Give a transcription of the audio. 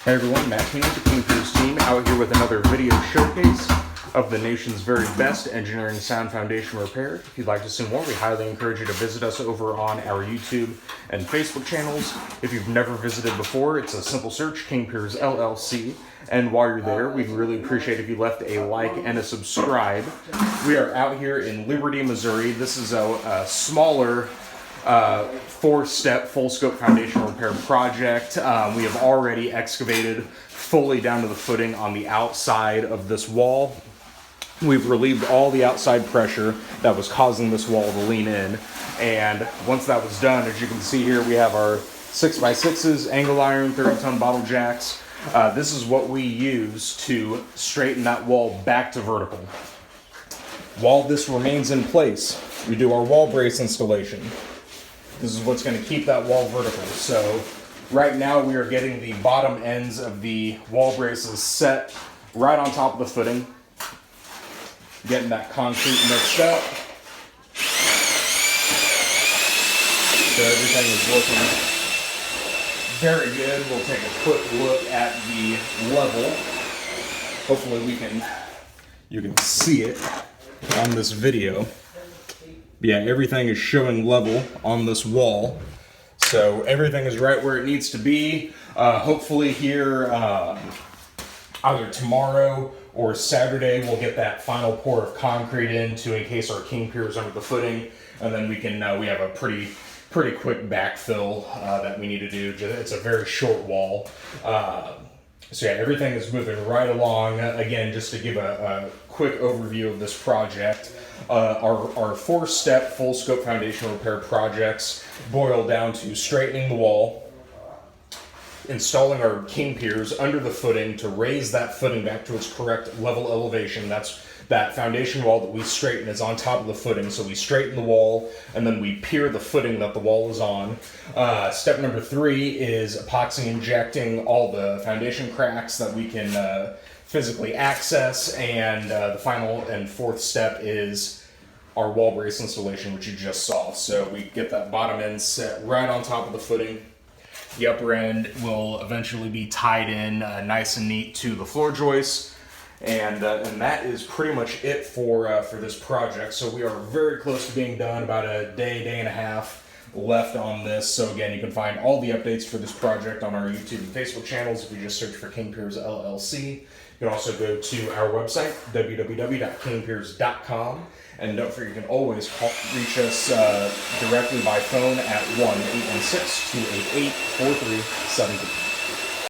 Hey everyone, Matt King, the King Piers team, out here with another video showcase of the nation's very best engineering sound foundation repair. If you'd like to see more, we highly encourage you to visit us over on our YouTube and Facebook channels. If you've never visited before, it's a simple search, King Piers LLC. And while you're there, we'd really appreciate if you left a like and a subscribe. We are out here in Liberty, Missouri. This is a smaller four-step full-scope foundation repair project. We have already excavated fully down to the footing on the outside of this wall. We've relieved all the outside pressure that was causing this wall to lean in. And once that was done, as you can see here, we have our 6x6s, angle iron, 30-ton bottle jacks. This is what we use to straighten that wall back to vertical. While this remains in place, we do our wall brace installation. This is what's going to keep that wall vertical. So right now we are getting the bottom ends of the wall braces set right on top of the footing. Getting that concrete mixed up. So everything is looking very good. We'll take a quick look at the level. Hopefully you can see it on this video. Yeah, everything is showing level on this wall. So everything is right where it needs to be. Hopefully here, either tomorrow or Saturday, we'll get that final pour of concrete in to encase our King Piers under the footing. And then we can, we have a pretty quick backfill that we need to do. It's a very short wall. So yeah, everything is moving right along. Again, just to give a quick overview of this project, our four-step full-scope foundation repair projects boil down to straightening the wall, installing our King Piers under the footing to raise that footing back to its correct level elevation. That's that foundation wall that we straighten is on top of the footing, so we straighten the wall and then we pier the footing that the wall is on. Step number 3 is epoxy injecting all the foundation cracks that we can physically access, and the final and fourth step is our wall brace installation, which you just saw. So we get that bottom end set right on top of the footing. The upper end will eventually be tied in nice and neat to the floor joists. And that is pretty much it for this project. So we are very close to being done, about a day and a half left on this. So again, you can find all the updates for this project on our YouTube and Facebook channels if you just search for King Piers LLC. You can also go to our website, www.kingpiers.com. And don't forget, you can always reach us directly by phone at 1-816-288-4373.